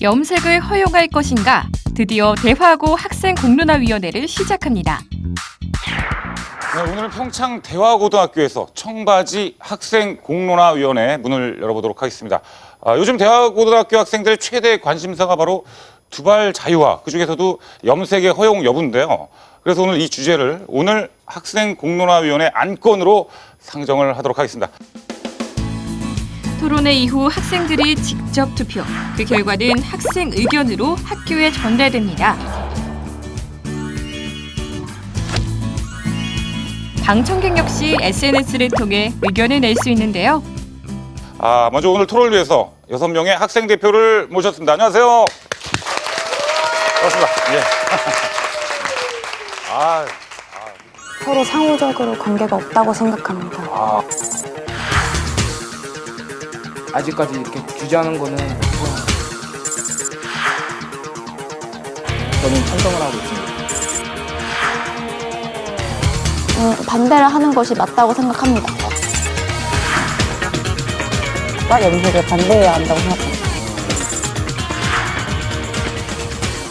염색을 허용할 것인가? 드디어 대화고 학생공론화위원회를 시작합니다. 네, 오늘은 평창 대화고등학교에서 청바지 학생공론화위원회 문을 열어보도록 하겠습니다. 요즘 대화고등학교 학생들의 최대 관심사가 바로 두발 자유화, 그중에서도 염색의 허용 여부인데요. 그래서 오늘 이 주제를 오늘 학생공론화위원회 안건으로 상정을 하도록 하겠습니다. 토론회 이후 학생들이 직접 투표, 그 결과는 학생 의견으로 학교에 전달됩니다. 방청객 역시 SNS를 통해 의견을 낼 수 있는데요. 먼저 오늘 토론을 위해서 6명의 학생 대표를 모셨습니다. 안녕하세요. 반갑습니다. 예. 서로 상호적으로 관계가 없다고 생각합니다. 아직까지 이렇게 규제하는 거는 저는 찬성을 하고 있습니다. 반대를 하는 것이 맞다고 생각합니다. 염색을 반대해야 한다고 생각합니다.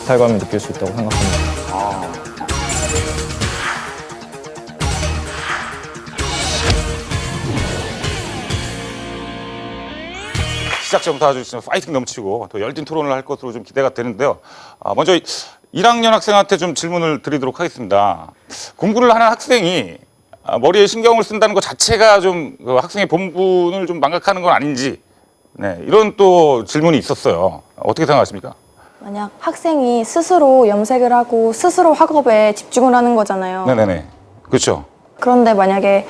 이탈감을 느낄 수 있다고 생각합니다. 시작 전부터 아주 파이팅 넘치고 더 열띤 토론을 할 것으로 좀 기대가 되는데요. 먼저 1학년 학생한테 좀 질문을 드리도록 하겠습니다. 공부를 하는 학생이 머리에 신경을 쓴다는 것 자체가 좀 그 학생의 본분을 좀 망각하는 건 아닌지, 네, 이런 또 질문이 있었어요. 어떻게 생각하십니까? 만약 학생이 스스로 염색을 하고 스스로 학업에 집중을 하는 거잖아요. 네네네. 그렇죠. 그런데 만약에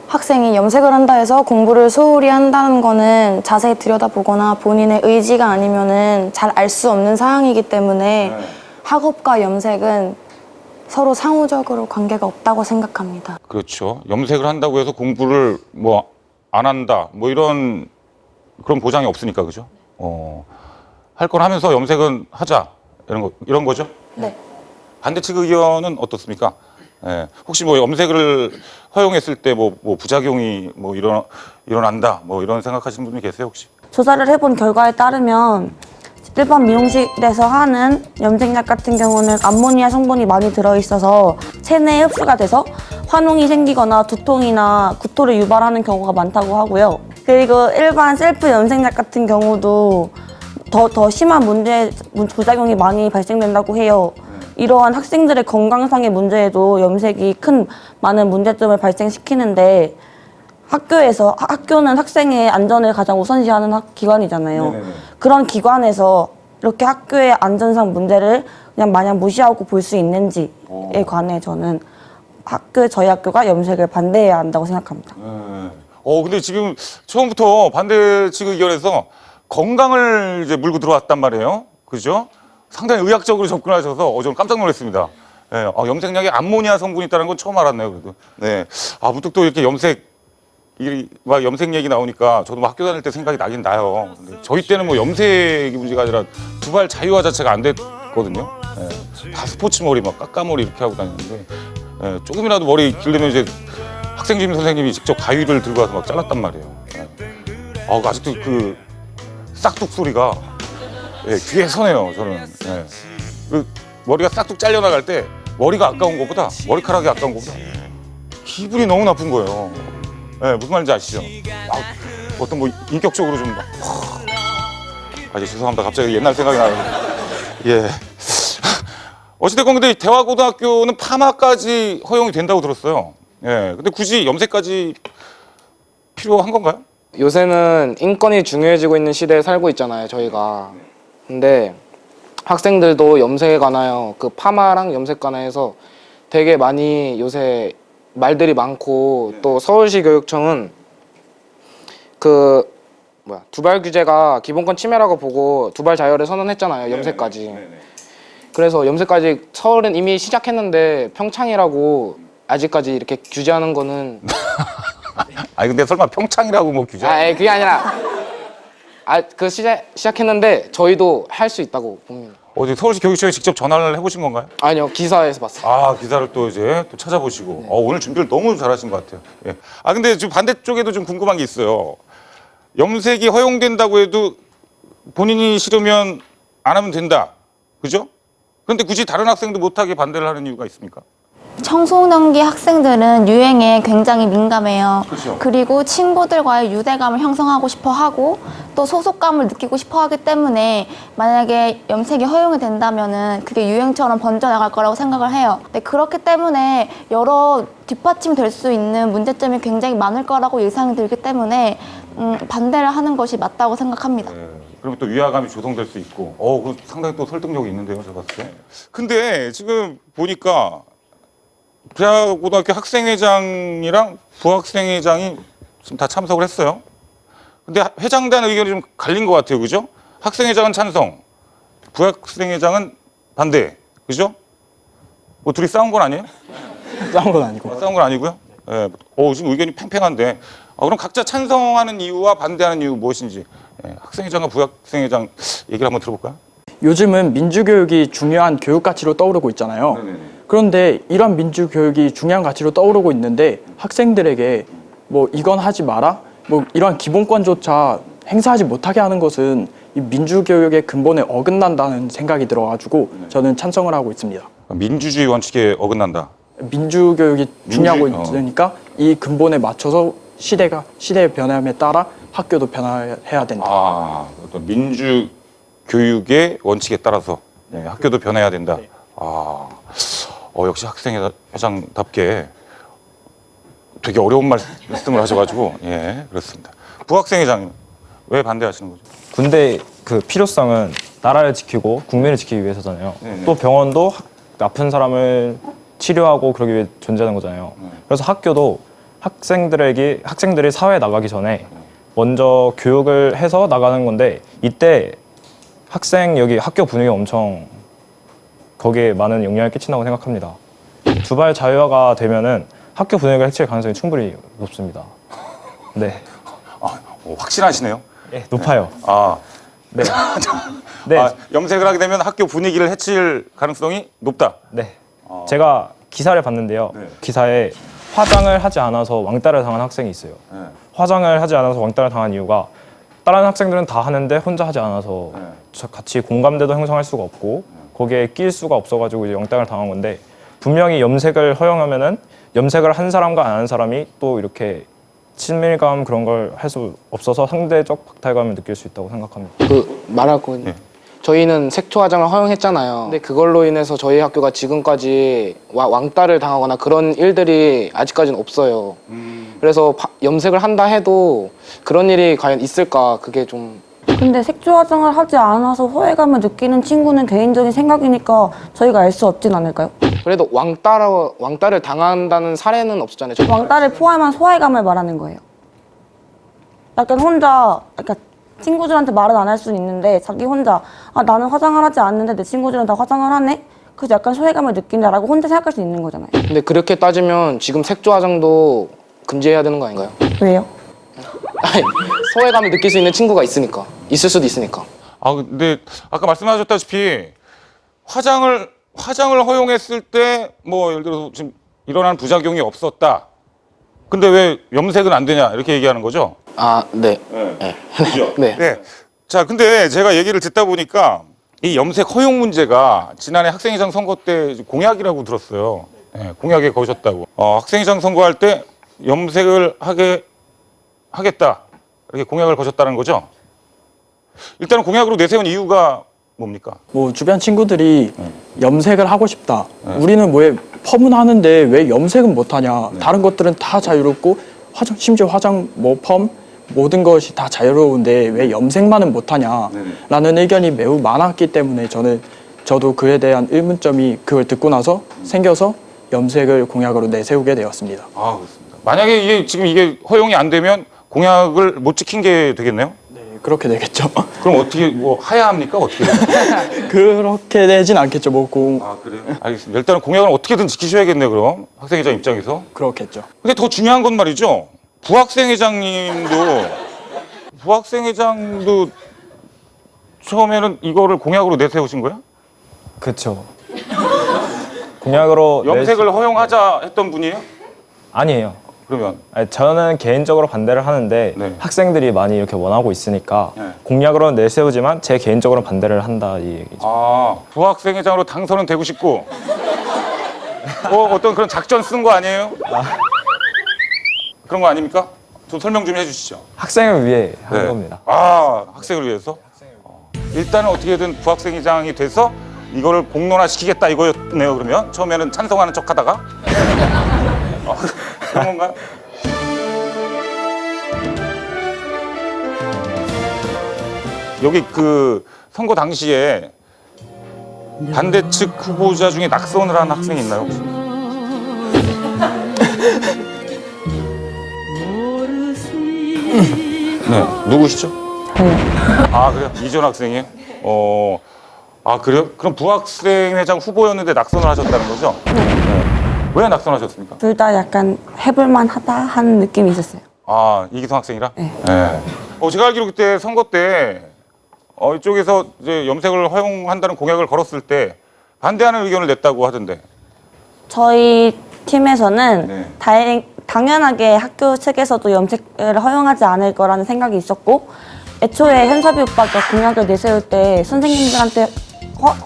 학생이 염색을 한다 해서 공부를 소홀히 한다는 거는 자세히 들여다보거나 본인의 의지가 아니면은 잘 알 수 없는 사항이기 때문에 학업과 염색은 서로 상호적으로 관계가 없다고 생각합니다. 그렇죠. 염색을 한다고 해서 공부를 뭐 안 한다, 뭐 이런 그런 보장이 없으니까, 그죠? 할 건 하면서 염색은 하자, 이런 거죠? 네. 반대 측 의견은 어떻습니까? 예, 혹시 뭐 염색을 허용했을 때 뭐 부작용이 뭐 일어난다, 뭐 이런 생각하시는 분이 계세요, 혹시? 조사를 해본 결과에 따르면 일반 미용실에서 하는 염색약 같은 경우는 암모니아 성분이 많이 들어있어서 체내에 흡수가 돼서 환웅이 생기거나 두통이나 구토를 유발하는 경우가 많다고 하고요. 그리고 일반 셀프 염색약 같은 경우도 더 심한 부작용이 많이 발생된다고 해요. 이러한 학생들의 건강상의 문제에도 염색이 많은 문제점을 발생시키는데 학교는 학생의 안전을 가장 우선시하는 기관이잖아요. 네네네. 그런 기관에서 이렇게 학교의 안전상 문제를 그냥 마냥 무시하고 볼 수 있는지에 관해 저는 저희 학교가 염색을 반대해야 한다고 생각합니다. 근데 지금 처음부터 반대 측 의견에서 건강을 이제 물고 들어왔단 말이에요. 그죠? 상당히 의학적으로 접근하셔서 저는 깜짝 놀랐습니다. 예, 염색약에 암모니아 성분이 있다는 건 처음 알았네요, 그래도. 네. 문득 또 이렇게 염색 얘기 나오니까 저도 뭐 학교 다닐 때 생각이 나긴 나요. 근데 저희 때는 뭐 염색이 문제가 아니라 두발 자유화 자체가 안 됐거든요. 예, 다 스포츠 머리, 막 까까머리 이렇게 하고 다녔는데, 예, 조금이라도 머리 기르면 이제 학생주임 선생님이 직접 가위를 들고 와서 막 잘랐단 말이에요. 예. 아직도 그 싹둑 소리가 귀에 서네요, 저는. 예. 그 머리가 싹둑 잘려나갈 때 머리가 아까운 것보다, 머리카락이 아까운 것보다 기분이 너무 나쁜 거예요. 네, 무슨 말인지 아시죠? 어떤 뭐 인격적으로 좀 죄송합니다. 갑자기 옛날 생각이 나요. 예. 어찌됐건 근데 대화고등학교는 파마까지 허용이 된다고 들었어요. 예. 근데 굳이 염색까지 필요한 건가요? 요새는 인권이 중요해지고 있는 시대에 살고 있잖아요, 저희가. 근데 학생들도 염색에 관하여 그 파마랑 염색 관하여서 되게 많이 요새 말들이 많고, 또 서울시 교육청은 두발 규제가 기본권 침해라고 보고 두발 자유를 선언했잖아요, 염색까지. 그래서 염색까지 서울은 이미 시작했는데 평창이라고 아직까지 이렇게 규제하는 거는 근데 설마 평창이라고 뭐 규제? 그게 아니라 시작했는데 저희도 할 수 있다고 봅니다. 어디 서울시 교육청에 직접 전화를 해보신 건가요? 아니요, 기사에서 봤어요. 기사를 또 이제 또 찾아보시고. 오늘 준비를 너무 잘하신 것 같아요. 예. 근데 지금 반대쪽에도 좀 궁금한 게 있어요. 염색이 허용된다고 해도 본인이 싫으면 안 하면 된다. 그죠? 그런데 굳이 다른 학생도 못하게 반대를 하는 이유가 있습니까? 청소년기 학생들은 유행에 굉장히 민감해요. 그렇죠. 그리고 친구들과의 유대감을 형성하고 싶어 하고 또 소속감을 느끼고 싶어 하기 때문에 만약에 염색이 허용이 된다면은 그게 유행처럼 번져나갈 거라고 생각을 해요. 근데 그렇기 때문에 여러 뒷받침 될 수 있는 문제점이 굉장히 많을 거라고 예상이 들기 때문에 반대를 하는 것이 맞다고 생각합니다. 네. 그러면 또 위화감이 조성될 수 있고, 그 상당히 또 설득력이 있는데요, 제가 봤을 때. 근데 지금 보니까 대학고등학교 학생회장이랑 부학생회장이 지금 다 참석을 했어요. 근데 회장단 의견이 좀 갈린 것 같아요, 그죠? 학생회장은 찬성, 부학생회장은 반대, 그죠? 뭐 둘이 싸운 건 아니에요? 싸운 건 아니고. 싸운 건 아니고요. 예. 지금 의견이 팽팽한데. 그럼 각자 찬성하는 이유와 반대하는 이유 무엇인지 학생회장과 부학생회장 얘기를 한번 들어볼까요? 요즘은 민주교육이 중요한 교육 가치로 떠오르고 있잖아요. 네네네. 그런데 이런 민주교육이 중요한 가치로 떠오르고 있는데 학생들에게 뭐 이건 하지 마라, 뭐 이러한 기본권조차 행사하지 못하게 하는 것은 이 민주교육의 근본에 어긋난다는 생각이 들어가지고 저는 찬성을 하고 있습니다. 민주주의 원칙에 어긋난다. 민주교육이 중요하고 민주- 있으니까 이 근본에 맞춰서 시대의 변함에 따라 학교도 변화해야 된다. 어떤 민주 교육의 원칙에 따라서 학교도 변해야 된다. 네. 역시 학생회장답게 되게 어려운 말씀을 하셔가지고 그렇습니다. 부학생회장님 왜 반대하시는 거죠? 군대 그 필요성은 나라를 지키고 국민을 지키기 위해서잖아요. 네네. 또 병원도 아픈 사람을 치료하고 그러기 위해 존재하는 거잖아요. 그래서 학교도 학생들이 사회에 나가기 전에 먼저 교육을 해서 나가는 건데 이때 여기 학교 분위기가 엄청 거기에 많은 영향을 끼친다고 생각합니다. 두발 자유화가 되면은 학교 분위기를 해칠 가능성이 충분히 높습니다. 네, 확신하시네요. 네 높아요. 네, 네, 염색을 하게 되면 학교 분위기를 해칠 가능성이 높다. 네. 제가 기사를 봤는데요. 네. 기사에 화장을 하지 않아서 왕따를 당한 학생이 있어요. 네. 화장을 하지 않아서 왕따를 당한 이유가 다른 학생들은 다 하는데 혼자 하지 않아서 같이 공감대도 형성할 수가 없고 거기에 낄 수가 없어가지고 이제 왕따를 당한 건데 분명히 염색을 허용하면은 염색을 한 사람과 안 한 사람이 또 이렇게 친밀감 그런 걸 할 수 없어서 상대적 박탈감을 느낄 수 있다고 생각합니다. 말할 거 네. 저희는 색조 화장을 허용했잖아요. 근데 그걸로 인해서 저희 학교가 지금까지 왕따를 당하거나 그런 일들이 아직까지는 없어요. 그래서 염색을 한다 해도 그런 일이 과연 있을까 그게 좀. 근데 색조 화장을 하지 않아서 소외감을 느끼는 친구는 개인적인 생각이니까 저희가 알 수 없진 않을까요? 그래도 왕따를 당한다는 사례는 없었잖아요. 왕따를 포함한 소외감을 말하는 거예요. 약간 혼자, 친구들한테 말은 안 할 수는 있는데 자기 혼자 나는 화장을 하지 않는데 내 친구들은 다 화장을 하네? 그래서 약간 소외감을 느낀다라고 혼자 생각할 수 있는 거잖아요. 근데 그렇게 따지면 지금 색조 화장도 금지해야 되는 거 아닌가요? 왜요? 아니, 소외감을 느낄 수 있는 친구가 있을 수도 있으니까. 근데 아까 말씀하셨다시피 화장을 허용했을 때 뭐 예를 들어서 지금 일어나는 부작용이 없었다. 근데 왜 염색은 안 되냐 이렇게 얘기하는 거죠? 네. 그죠? 네. 네. 자, 근데 제가 얘기를 듣다 보니까 이 염색 허용 문제가 지난해 학생회장 선거 때 공약이라고 들었어요. 네, 공약에 거셨다고. 학생회장 선거할 때 염색을 하겠다 이렇게 공약을 거셨다는 거죠? 일단은 공약으로 내세운 이유가 뭡니까? 뭐 주변 친구들이 염색을 하고 싶다. 우리는 왜 펌은 하는데 왜 염색은 못하냐. 다른 것들은 다 자유롭고 심지어 화장, 펌 모든 것이 다 자유로운데 왜 염색만은 못하냐 라는 의견이 매우 많았기 때문에 저도 그에 대한 의문점이 그걸 듣고 나서 생겨서 염색을 공약으로 내세우게 되었습니다. 그렇습니다. 만약에 이게 허용이 안 되면 공약을 못 지킨 게 되겠네요? 네, 그렇게 되겠죠. 그럼 어떻게 하야합니까? 어떻게 해요? 그렇게 되진 않겠죠. 그래요? 알겠습니다. 일단은 공약을 어떻게든 지키셔야겠네요, 그럼. 학생회장 입장에서. 그렇겠죠. 근데 더 중요한 건 말이죠. 부학생회장도 처음에는 이거를 공약으로 내세우신 거예요? 그렇죠. 공약으로 염색을 허용하자 했던 분이에요? 아니에요. 그러면 아니, 저는 개인적으로 반대를 하는데 네. 학생들이 많이 이렇게 원하고 있으니까 네. 공약으로는 내세우지만 제 개인적으로 반대를 한다 이 얘기죠. 아, 부학생회장으로 당선은 되고 싶고 어떤 그런 작전 쓴 거 아니에요? 그런 거 아닙니까? 좀 설명 좀 해주시죠. 학생을 위해 한 네. 겁니다. 아, 학생을 위해서? 일단은 어떻게든 부학생회장이 돼서 이거를 공론화 시키겠다 이거였네요. 그러면 처음에는 찬성하는 척하다가 그런 건가요? 여기 그 선거 당시에 반대 측 후보자 중에 낙선을 한 학생이 있나요? 혹시? 네, 누구시죠? 아, 그래요? 이전 학생이에요? 아, 그래요? 그럼 부학생회장 후보였는데 낙선을 하셨다는 거죠? 네. 왜 낙선하셨습니까? 둘 다 약간 해볼만 하다 하는 느낌이 있었어요. 아, 이기성 학생이라? 네. 제가 알기로 그때 선거 때 이쪽에서 이제 염색을 허용한다는 공약을 걸었을 때 반대하는 의견을 냈다고 하던데. 저희 팀에서는 네. 당연하게 학교 측에서도 염색을 허용하지 않을 거라는 생각이 있었고, 애초에 현섭이 오빠가 공약을 내세울 때 선생님들한테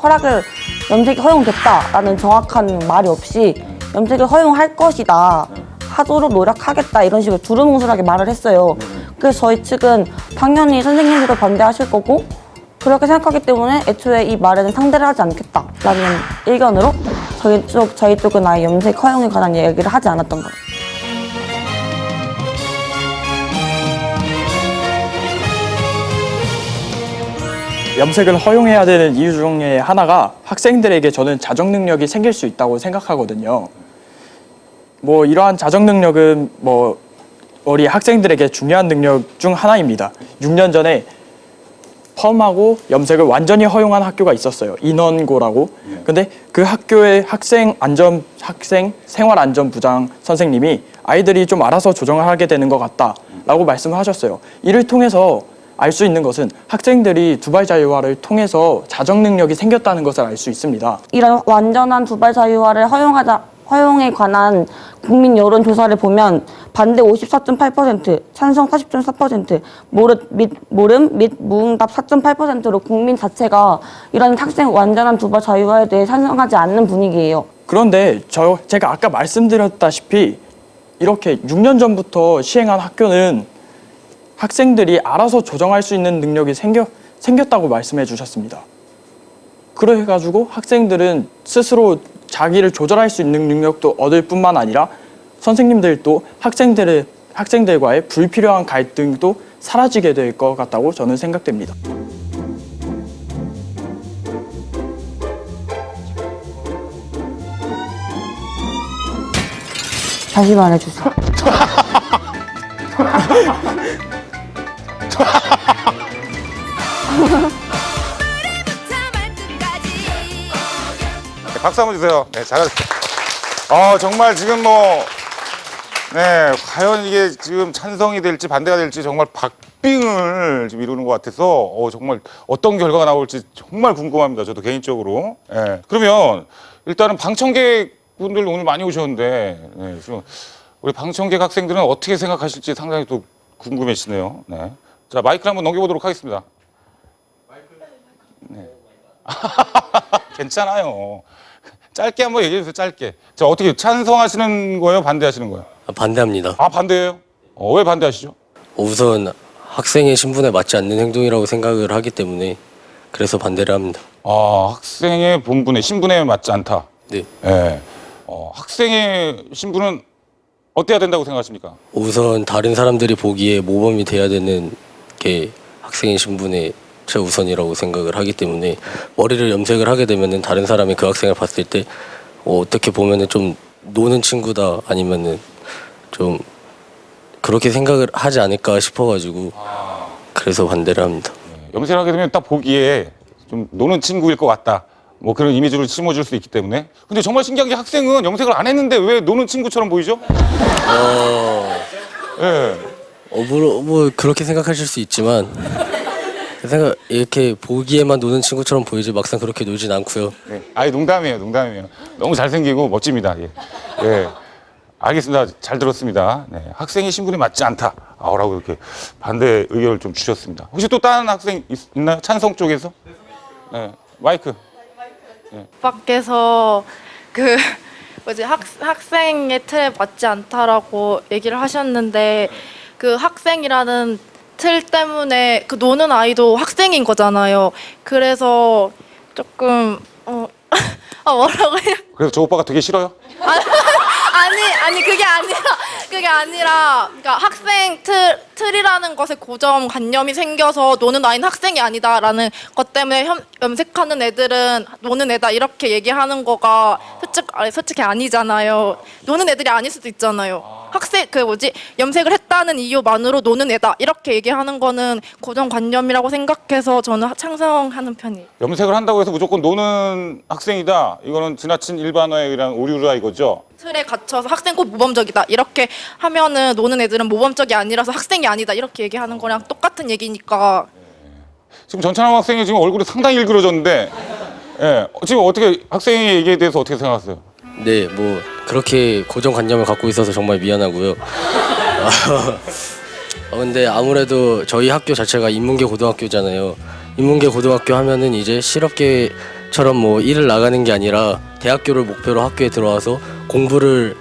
허락을 염색이 허용됐다라는 정확한 말이 없이 염색을 허용할 것이다, 하도록 노력하겠다 이런 식으로 두루뭉술하게 말을 했어요. 그래서 저희 측은 당연히 선생님들도 반대하실 거고 그렇게 생각하기 때문에 애초에 이 말에는 상대를 하지 않겠다라는 의견으로 저희 쪽은 아예 염색 허용에 관한 얘기를 하지 않았던 거예요. 염색을 허용해야 되는 이유 중에 하나가 학생들에게 저는 자정 능력이 생길 수 있다고 생각하거든요. 뭐 이러한 자정 능력은 뭐 우리 학생들에게 중요한 능력 중 하나입니다. 6년 전에 펌하고 염색을 완전히 허용한 학교가 있었어요. 인원고라고. 근데 그 학교의 학생 생활 안전 부장 선생님이 아이들이 좀 알아서 조정을 하게 되는 것 같다라고 말씀을 하셨어요. 이를 통해서 알 수 있는 것은 학생들이 두발 자유화를 통해서 자정 능력이 생겼다는 것을 알 수 있습니다. 이런 완전한 두발 자유화를 허용에 관한 국민 여론 조사를 보면 반대 54.8%, 찬성 40.4%, 모름 및 무응답 4.8%로 국민 자체가 이런 학생 완전한 두발 자유화에 대해 찬성하지 않는 분위기예요. 그런데 제가 아까 말씀드렸다시피 이렇게 6년 전부터 시행한 학교는 학생들이 알아서 조정할 수 있는 능력이 생겼다고 말씀해 주셨습니다. 그래가지고 학생들은 스스로 자기를 조절할 수 있는 능력도 얻을 뿐만 아니라 선생님들도 학생들과의 불필요한 갈등도 사라지게 될 것 같다고 저는 생각됩니다. 다시 말해주세요. 네, 박수 한번 주세요. 네, 잘하셨어요. 정말 지금 과연 이게 지금 찬성이 될지 반대가 될지 정말 박빙을 지금 이루는 것 같아서 정말 어떤 결과가 나올지 정말 궁금합니다. 저도 개인적으로. 네. 그러면 일단은 방청객 분들 오늘 많이 오셨는데 지금 우리 방청객 학생들은 어떻게 생각하실지 상당히 또 궁금해지네요. 네. 자, 마이크를 한번 넘겨보도록 하겠습니다. 네. 괜찮아요. 짧게 한번 얘기해 주세요. 짧게. 자, 어떻게 찬성하시는 거예요? 반대하시는 거예요? 반대합니다. 아, 반대예요? 왜 반대하시죠? 우선 학생의 신분에 맞지 않는 행동이라고 생각을 하기 때문에 그래서 반대를 합니다. 아, 학생의 본분에 신분에 맞지 않다. 네. 예. 학생의 신분은 어때야 된다고 생각하십니까? 우선 다른 사람들이 보기에 모범이 돼야 되는 게 학생의 신분의 최우선이라고 생각을 하기 때문에 머리를 염색을 하게 되면은 다른 사람이 그 학생을 봤을 때 어떻게 보면은 좀 노는 친구다 아니면은 좀 그렇게 생각을 하지 않을까 싶어가지고 그래서 반대를 합니다. 염색을 하게 되면 딱 보기에 좀 노는 친구일 것 같다. 뭐 그런 이미지를 심어줄 수 있기 때문에. 근데 정말 신기한 게 학생은 염색을 안 했는데 왜 노는 친구처럼 보이죠? 예. 뭐 그렇게 생각하실 수 있지만 이렇게 보기에만 노는 친구처럼 보이지 막상 그렇게 놀진 않고요. 네. 아니 농담이에요. 너무 잘생기고 멋집니다. 예. 예. 알겠습니다. 잘 들었습니다. 네, 학생의 신분이 맞지 않다라고 이렇게 반대 의견을 좀 주셨습니다. 혹시 또 다른 학생 있나요? 찬성 쪽에서? 네, 마이크. 밖에서 그 뭐지 학생의 틀에 맞지 않다라고 얘기를 하셨는데 그 학생이라는 틀 때문에 그 노는 아이도 학생인 거잖아요. 그래서 조금 뭐라고 해요? 그래서 저 오빠가 되게 싫어요? 아니 그게 아니라 그러니까 학생 틀이라는 것에 고정관념이 생겨서 노는 아이는 학생이 아니다라는 것 때문에 염색하는 애들은 노는 애다 이렇게 얘기하는 거가 솔직히 아니잖아요. 노는 애들이 아닐 수도 있잖아요. 학생 염색을 했다는 이유만으로 노는 애다 이렇게 얘기하는 거는 고정관념이라고 생각해서 저는 찬성하는 편이에요. 염색을 한다고 해서 무조건 노는 학생이다. 이거는 지나친 일반화에 의한 오류라 이거죠? 틀에 갇혀서 학생 꼭 모범적이다 이렇게 하면은 노는 애들은 모범적이 아니라서 학생이 아니다 이렇게 얘기하는 거랑 똑같은 얘기니까. 지금 전찬환 학생이 지금 얼굴이 상당히 일그러졌는데, 예, 지금 어떻게 학생의 얘기에 대해서 어떻게 생각하세요? 네, 뭐 그렇게 고정관념을 갖고 있어서 정말 미안하고요. 근데 아무래도 저희 학교 자체가 인문계 고등학교잖아요. 인문계 고등학교 하면은 이제 실업계처럼 뭐 일을 나가는 게 아니라 대학교를 목표로 학교에 들어와서 공부를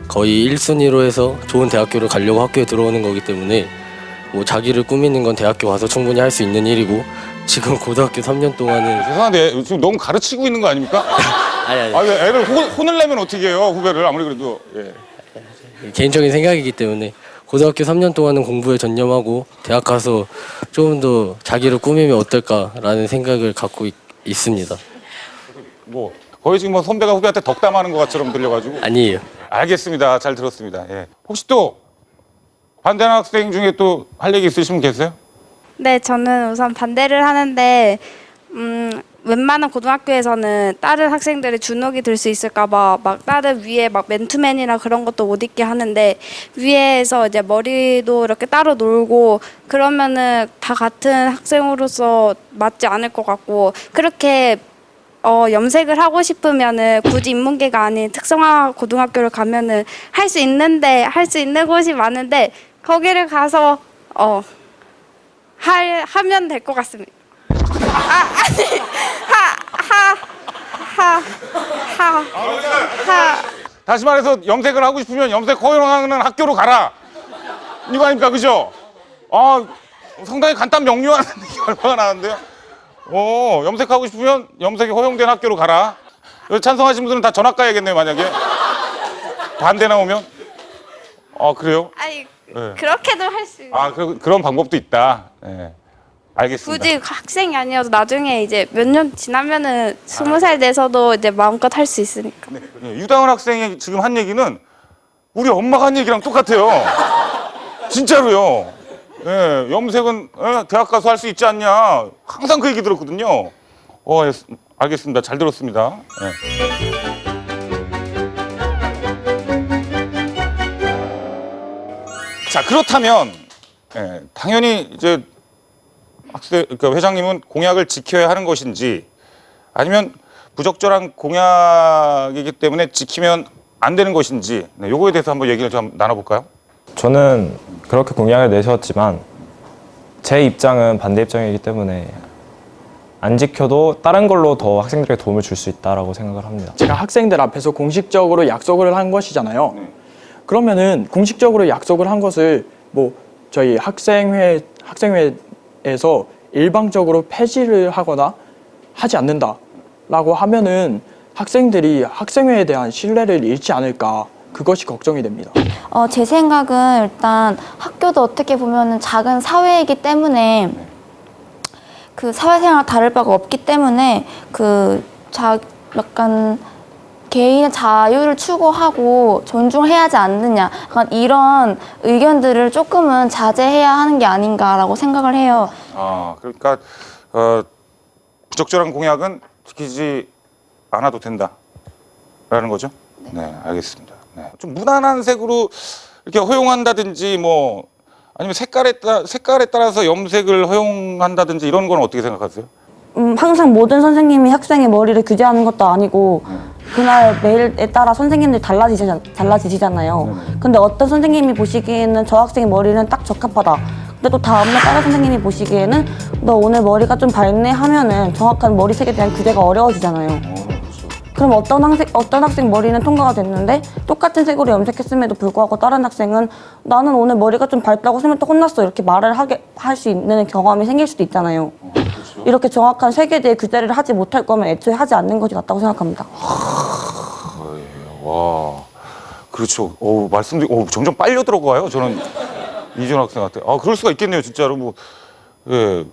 거의 1순위로 해서 좋은 대학교를 가려고 학교에 들어오는 거기 때문에 뭐 자기를 꾸미는 건 대학교 가서 충분히 할 수 있는 일이고 지금 고등학교 3년 동안은 죄송한데 지금 너무 가르치고 있는 거 아닙니까? 아니 아, 애를 혼을 내면 어떻게 해요, 후배를 아무리 그래도. 예. 개인적인 생각이기 때문에 고등학교 3년 동안은 공부에 전념하고 대학 가서 조금 더 자기를 꾸미면 어떨까라는 생각을 갖고 있습니다. 뭐 거의 지금 뭐 선배가 후배한테 덕담하는 것처럼 들려가지고. 아니에요. 알겠습니다. 잘 들었습니다. 예. 혹시 또 반대하는 학생 중에 또 할 얘기 있으시면 계세요? 네, 저는 우선 반대를 하는데 웬만한 고등학교에서는 다른 학생들이 주눅이 들 수 있을까봐 막 다른 위에 막 맨투맨이나 그런 것도 못 입게 하는데 위에서 이제 머리도 이렇게 따로 놀고 그러면은 다 같은 학생으로서 맞지 않을 것 같고 그렇게 염색을 하고 싶으면은 굳이 인문계가 아닌 특성화 고등학교를 가면은 할 수 있는 곳이 많은데 거기를 가서 하면 될 것 같습니다. 다시 말해서 염색을 하고 싶으면 염색 허용하는 학교로 가라. 이거 아닙니까, 그죠? 아, 상당히 간단 명료한 결과가 나왔는데요. 염색하고 싶으면 염색이 허용된 학교로 가라. 찬성하신 분들은 다 전학 가야겠네요, 만약에. 반대 나오면. 그래요? 아니 네. 그렇게도 할 수 있는. 그런 방법도 있다. 네. 알겠습니다. 굳이 학생이 아니어도 나중에 이제 몇 년 지나면은 20살 돼서도 이제 마음껏 할 수 있으니까. 네, 유다은 학생이 지금 한 얘기는 우리 엄마가 한 얘기랑 똑같아요. 진짜로요. 예, 염색은 대학 가서 할 수 있지 않냐. 항상 그 얘기 들었거든요. 예, 알겠습니다. 잘 들었습니다. 예. 자, 그렇다면 당연히 이제 그러니까 회장님은 공약을 지켜야 하는 것인지 아니면 부적절한 공약이기 때문에 지키면 안 되는 것인지 요거에 대해서 한번 얘기를 좀 나눠볼까요? 저는 그렇게 공약을 내셨지만 제 입장은 반대 입장이기 때문에 안 지켜도 다른 걸로 더 학생들에게 도움을 줄 수 있다라고 생각을 합니다. 제가 학생들 앞에서 공식적으로 약속을 한 것이잖아요. 그러면은 공식적으로 약속을 한 것을 뭐 저희 학생회에서 일방적으로 폐지를 하거나 하지 않는다라고 하면은 학생들이 학생회에 대한 신뢰를 잃지 않을까, 그것이 걱정이 됩니다. 제 생각은 일단 학교도 어떻게 보면 작은 사회이기 때문에 그 사회생활 다를 바가 없기 때문에 약간 개인의 자유를 추구하고 존중해야 하지 않느냐, 약간 이런 의견들을 조금은 자제해야 하는 게 아닌가라고 생각을 해요. 그러니까 부적절한 공약은 지키지 않아도 된다라는 거죠? 네, 알겠습니다. 네. 좀 무난한 색으로 이렇게 허용한다든지 뭐 아니면 색깔에 따라서 염색을 허용한다든지 이런 건 어떻게 생각하세요? 항상 모든 선생님이 학생의 머리를 규제하는 것도 아니고 그날 매일에 따라 선생님들이 달라지시잖아요. 근데 어떤 선생님이 보시기에는 저 학생의 머리는 딱 적합하다. 근데 또 다음날 다른 선생님이 보시기에는 너 오늘 머리가 좀 밝네 하면은 정확한 머리색에 대한 규제가 어려워지잖아요. 그럼 어떤 학생 머리는 통과가 됐는데 똑같은 색으로 염색했음에도 불구하고 다른 학생은 나는 오늘 머리가 좀 밝다고 선생님한테 혼났어 이렇게 말을 할 수 있는 경험이 생길 수도 있잖아요. 이렇게 정확한 색에 대해 규제를 하지 못할 거면 애초에 하지 않는 것이 낫다고 생각합니다. 와, 그렇죠. 말씀드리, 점점 빨려 들어가요. 저는 이준 학생한테. 그럴 수가 있겠네요, 진짜로. 뭐, 예.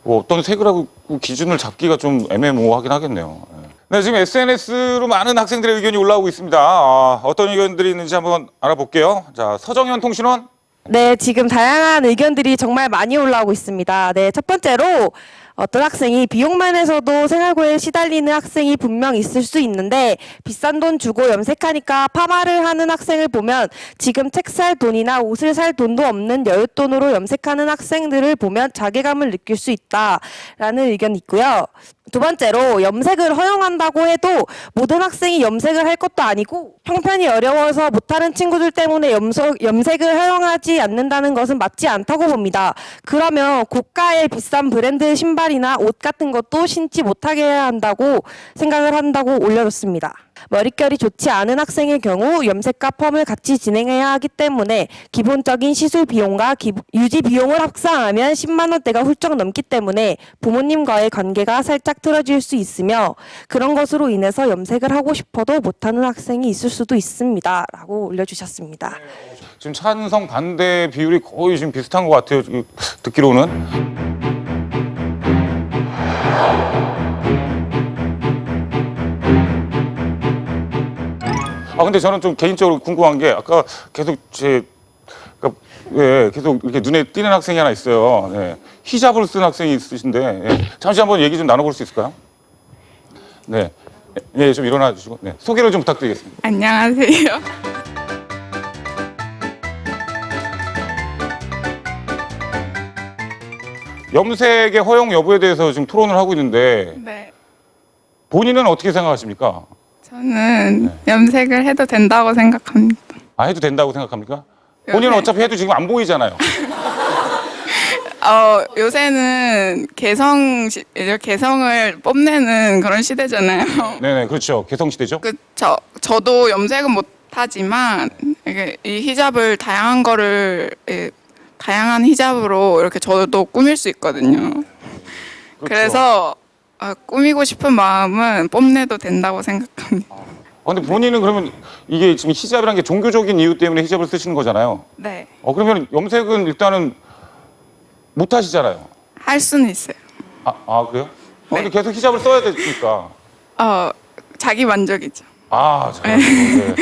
뭐 어떤 색을 하고 기준을 잡기가 좀 애매모호하긴 하겠네요. 예. 네, 지금 SNS로 많은 학생들의 의견이 올라오고 있습니다. 어떤 의견들이 있는지 한번 알아볼게요. 자, 서정현 통신원. 네, 지금 다양한 의견들이 정말 많이 올라오고 있습니다. 네, 첫 번째로 어떤 학생이 비용 면에서도 생활고에 시달리는 학생이 분명 있을 수 있는데 비싼 돈 주고 염색하니까 파마를 하는 학생을 보면 지금 책 살 돈이나 옷을 살 돈도 없는 여윳돈으로 염색하는 학생들을 보면 자괴감을 느낄 수 있다라는 의견이 있고요. 두 번째로 염색을 허용한다고 해도 모든 학생이 염색을 할 것도 아니고 형편이 어려워서 못하는 친구들 때문에 염색을 허용하지 않는다는 것은 맞지 않다고 봅니다. 그러면 고가의 비싼 브랜드 신발이나 옷 같은 것도 신지 못하게 해야 한다고 생각을 한다고 올려줬습니다. 머릿결이 좋지 않은 학생의 경우 염색과 펌을 같이 진행해야 하기 때문에 기본적인 시술 비용과 유지 비용을 합산하면 10만 원대가 훌쩍 넘기 때문에 부모님과의 관계가 살짝 틀어질 수 있으며 그런 것으로 인해서 염색을 하고 싶어도 못하는 학생이 있을 수도 있습니다. 라고 올려주셨습니다. 지금 찬성 반대 비율이 거의 지금 비슷한 것 같아요. 듣기로는. 근데 저는 좀 개인적으로 궁금한 게 아까 계속 계속 이렇게 눈에 띄는 학생이 하나 있어요. 네. 히잡을 쓴 학생이 있으신데 잠시 한번 얘기 좀 나눠볼 수 있을까요? 네, 좀 일어나 주시고 소개를 좀 부탁드리겠습니다. 안녕하세요. 염색의 허용 여부에 대해서 지금 토론을 하고 있는데 네, 본인은 어떻게 생각하십니까? 저는 염색을 해도 된다고 생각합니다. 해도 된다고 생각합니까? 본인은 어차피 해도 지금 안 보이잖아요. 요새는 개성을 뽐내는 그런 시대잖아요. 네네, 그렇죠. 개성시대죠. 저도 염색은 못하지만 이 히잡을 다양한 히잡으로 이렇게 저도 꾸밀 수 있거든요. 그렇죠. 그래서 꾸미고 싶은 마음은 뽐내도 된다고 생각합니다. 근데 본인은 그러면 이게 지금 히잡이라는 게 종교적인 이유 때문에 히잡을 쓰시는 거잖아요. 네, 그러면 염색은 일단은 못 하시잖아요. 할 수는 있어요. 그래요? 네. 근데 계속 히잡을 써야 되니까. 자기 만족이죠. 네.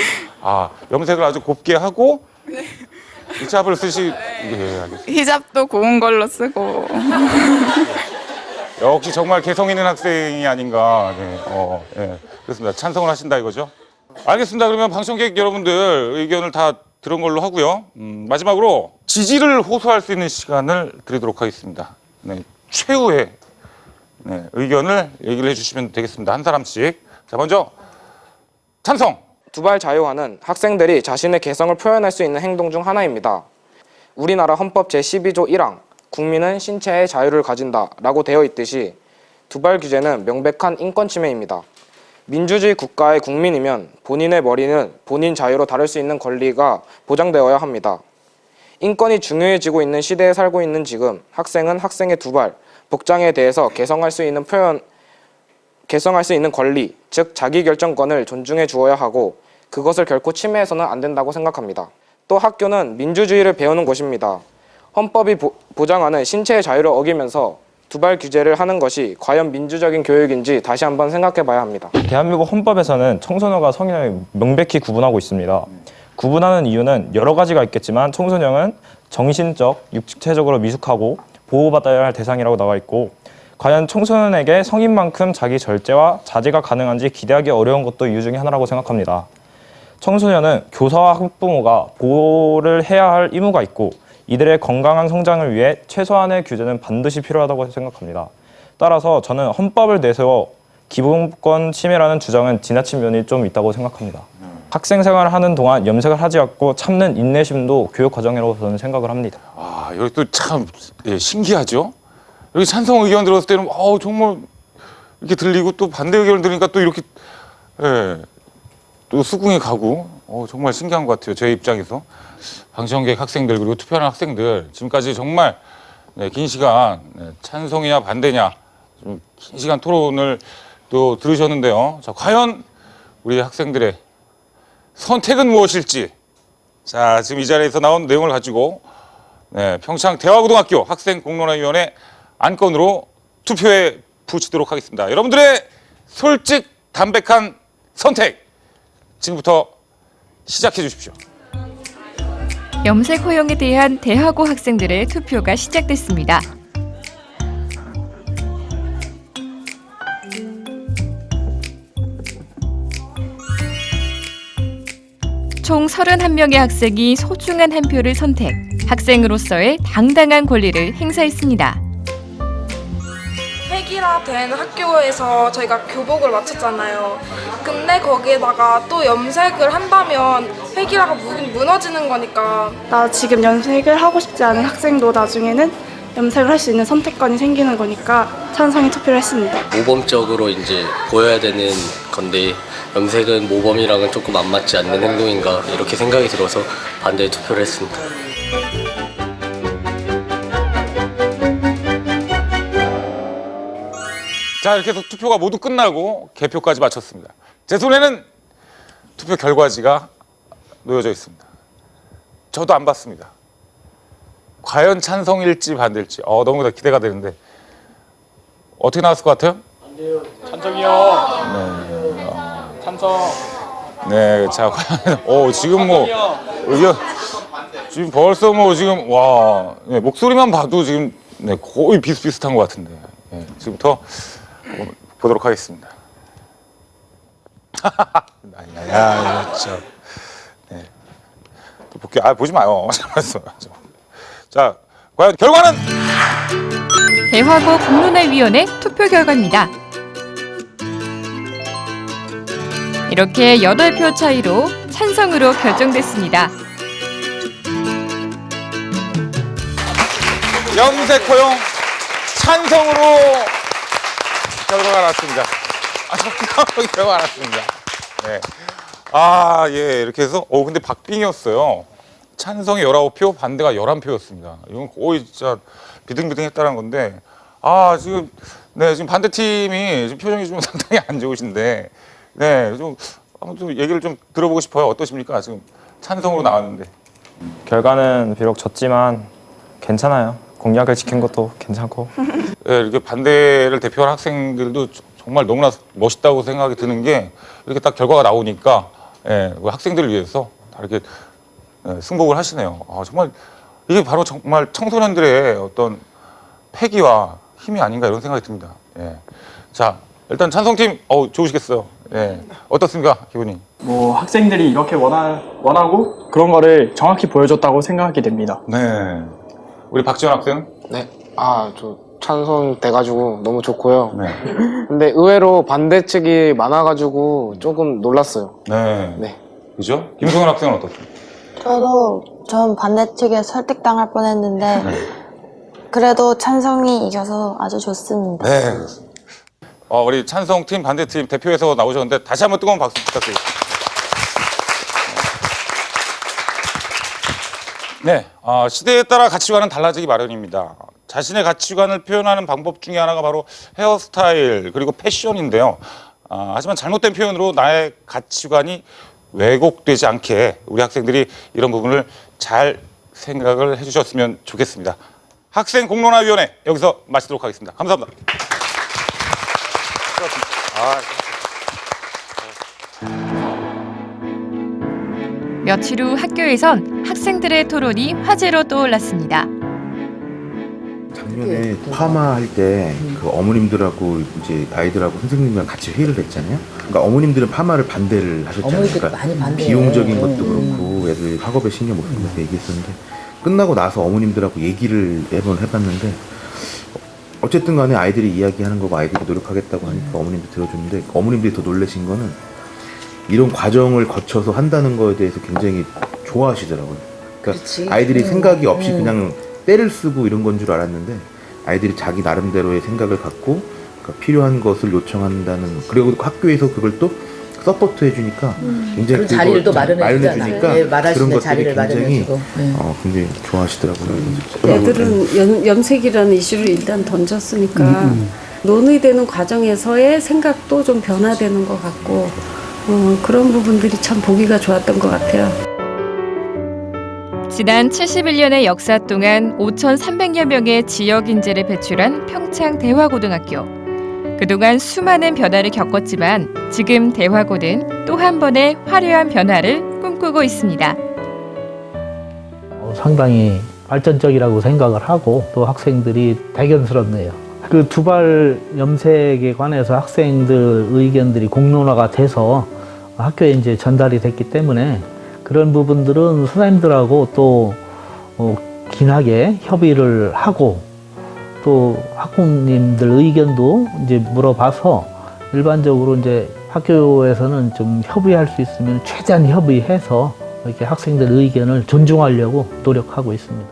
염색을 아주 곱게 하고 히잡을 알겠습니다. 히잡도 고운 걸로 쓰고. 역시 정말 개성 있는 학생이 아닌가. 그렇습니다. 찬성을 하신다 이거죠? 알겠습니다. 그러면 방청객 여러분들 의견을 다 들은 걸로 하고요. 마지막으로 지지를 호소할 수 있는 시간을 드리도록 하겠습니다. 최후의 의견을 얘기를 해주시면 되겠습니다. 한 사람씩. 자, 먼저 찬성. 두발 자유화는 학생들이 자신의 개성을 표현할 수 있는 행동 중 하나입니다. 우리나라 헌법 제12조 1항 국민은 신체의 자유를 가진다라고 되어 있듯이 두발 규제는 명백한 인권 침해입니다. 민주주의 국가의 국민이면 본인의 머리는 본인 자유로 다룰 수 있는 권리가 보장되어야 합니다. 인권이 중요해지고 있는 시대에 살고 있는 지금 학생은 학생의 두발, 복장에 대해서 개성할 수 있는 권리, 즉 자기결정권을 존중해 주어야 하고 그것을 결코 침해해서는 안 된다고 생각합니다. 또 학교는 민주주의를 배우는 곳입니다. 헌법이 보장하는 신체의 자유를 어기면서 두발 규제를 하는 것이 과연 민주적인 교육인지 다시 한번 생각해 봐야 합니다. 대한민국 헌법에서는 청소년과 성인을 명백히 구분하고 있습니다. 구분하는 이유는 여러 가지가 있겠지만 청소년은 정신적, 육체적으로 미숙하고 보호받아야 할 대상이라고 나와 있고 과연 청소년에게 성인만큼 자기 절제와 자제가 가능한지 기대하기 어려운 것도 이유 중에 하나라고 생각합니다. 청소년은 교사와 학부모가 보호를 해야 할 의무가 있고 이들의 건강한 성장을 위해 최소한의 규제는 반드시 필요하다고 생각합니다. 따라서 저는 헌법을 내세워 기본권 침해라는 주장은 지나친 면이 좀 있다고 생각합니다. 학생 생활을 하는 동안 염색을 하지 않고 참는 인내심도 교육 과정이라고 저는 생각을 합니다. 아, 여기 또 참 신기하죠? 여기 찬성 의견 들었을 때는 정말 이렇게 들리고 또 반대 의견을 들으니까 또 이렇게 또 수긍이 가고 정말 신기한 것 같아요. 제 입장에서. 방시험객 학생들 그리고 투표하는 학생들 지금까지 정말 긴 시간 찬성이냐 반대냐 좀 긴 시간 토론을 또 들으셨는데요. 자, 과연 우리 학생들의 선택은 무엇일지 자 지금 이 자리에서 나온 내용을 가지고 평창 대화고등학교 학생공론화위원회 안건으로 투표에 붙이도록 하겠습니다. 여러분들의 솔직 담백한 선택 지금부터 시작해 주십시오. 염색 허용에 대한 대하고 학생들의 투표가 시작됐습니다. 총 31명의 학생이 소중한 한 표를 선택, 학생으로서의 당당한 권리를 행사했습니다. 획일화된 학교에서 저희가 교복을 마쳤잖아요. 근데 거기에다가 또 염색을 한다면 획일화가 무너지는 거니까. 나 지금 염색을 하고 싶지 않은 학생도 나중에는 염색을 할 수 있는 선택권이 생기는 거니까 찬성의 투표를 했습니다. 모범적으로 이제 보여야 되는 건데 염색은 모범이랑은 조금 안 맞지 않는 행동인가 이렇게 생각이 들어서 반대 투표를 했습니다. 자, 이렇게 해서 투표가 모두 끝나고 개표까지 마쳤습니다. 제 손에는 투표 결과지가 놓여져 있습니다. 저도 안 봤습니다. 과연 찬성일지 반대일지 너무 기대가 되는데 어떻게 나왔을 것 같아요? 반대요. 찬성이요. 네. 찬성. 네, 자, 과연 지금 뭐 의견 지금 벌써 뭐 지금 목소리만 봐도 지금 거의 비슷비슷한 것 같은데 지금부터 보도록 하겠습니다. 야, 진짜. 네. 또 볼게요. 보지 마요. 자, 과연 결과는 대화고 공론화위원회 투표 결과입니다. 이렇게 8표 차이로 찬성으로 결정됐습니다. 염색 허용 찬성으로 결과가 났습니다. 결과가 났습니다. 네. 이렇게 해서 근데 박빙이었어요. 찬성이 19표, 반대가 11표였습니다. 이건 거의 진짜 비등비등했다는 건데 지금 지금 반대팀이 지금 표정이 좀 상당히 안 좋으신데 좀 얘기를 좀 들어보고 싶어요. 어떠십니까? 지금 찬성으로 나왔는데. 결과는 비록 졌지만 괜찮아요. 공약을 지킨 것도 괜찮고. 이렇게 반대를 대표하는 학생들도 정말 너무나 멋있다고 생각이 드는 게 이렇게 딱 결과가 나오니까 학생들을 위해서 다 이렇게 승복을 하시네요. 정말 이게 바로 정말 청소년들의 어떤 패기와 힘이 아닌가 이런 생각이 듭니다. 자, 일단 찬성팀 좋으시겠어요. 어떻습니까, 기분이? 뭐 학생들이 이렇게 원하고 그런 거를 정확히 보여줬다고 생각하게 됩니다. 네. 우리 박지원 학생? 네. 저 찬성 돼가지고 너무 좋고요. 네. 근데 의외로 반대 측이 많아가지고 조금 놀랐어요. 네. 그죠? 김성현 학생은 어떻습니까? 전 반대 측에 설득당할 뻔했는데 그래도 찬성이 이겨서 아주 좋습니다. 네, 그렇습니다. 우리 찬성팀, 반대팀 대표에서 나오셨는데 다시 한번 뜨거운 박수 부탁드립니다. 네, 시대에 따라 가치관은 달라지기 마련입니다. 자신의 가치관을 표현하는 방법 중에 하나가 바로 헤어스타일 그리고 패션인데요. 하지만 잘못된 표현으로 나의 가치관이 왜곡되지 않게 우리 학생들이 이런 부분을 잘 생각을 해주셨으면 좋겠습니다. 학생공론화위원회 여기서 마치도록 하겠습니다. 감사합니다. 며칠 후 학교에선 학생들의 토론이 화제로 떠올랐습니다. 작년에 파마 할 때 그 어머님들하고 이제 아이들하고 선생님이랑 같이 회의를 했잖아요. 그러니까 어머님들은 파마를 반대를 하셨잖아요. 그러니까 비용적인 것도 그렇고 애들 학업에 신경 못 쓰면서 얘기했었는데 끝나고 나서 어머님들하고 얘기를 해봤는데 어쨌든 간에 아이들이 이야기하는 거고 아이들이 노력하겠다고 하니까 어머님도 들어줬는데 어머님들이 더 놀라신 거는 이런 과정을 거쳐서 한다는 거에 대해서 굉장히 좋아하시더라고요. 그러니까 아이들이 생각이 없이 그냥 때를 쓰고 이런 건 줄 알았는데 아이들이 자기 나름대로의 생각을 갖고 그러니까 필요한 것을 요청한다는, 그리고 학교에서 그걸 또 서포트 해주니까 굉장히 그런 자리를 또 마련해 주니까 네, 말할 수 그런 있는 것들이 자리를 굉장히 마련해주고. 굉장히 좋아하시더라고요. 애들은 염색이라는 이슈를 일단 던졌으니까 논의되는 과정에서의 생각도 좀 변화되는 것 같고 그런 부분들이 참 보기가 좋았던 것 같아요. 지난 71년의 역사 동안 5,300여 명의 지역 인재를 배출한 평창 대화고등학교. 그동안 수많은 변화를 겪었지만 지금 대화고는 또 한 번의 화려한 변화를 꿈꾸고 있습니다. 상당히 발전적이라고 생각을 하고 또 학생들이 대견스럽네요. 그 두발 염색에 관해서 학생들 의견들이 공론화가 돼서 학교에 이제 전달이 됐기 때문에 그런 부분들은 선생님들하고 또 긴하게 협의를 하고 또 학부모님들 의견도 이제 물어봐서 일반적으로 이제 학교에서는 좀 협의할 수 있으면 최대한 협의해서 이렇게 학생들 의견을 존중하려고 노력하고 있습니다.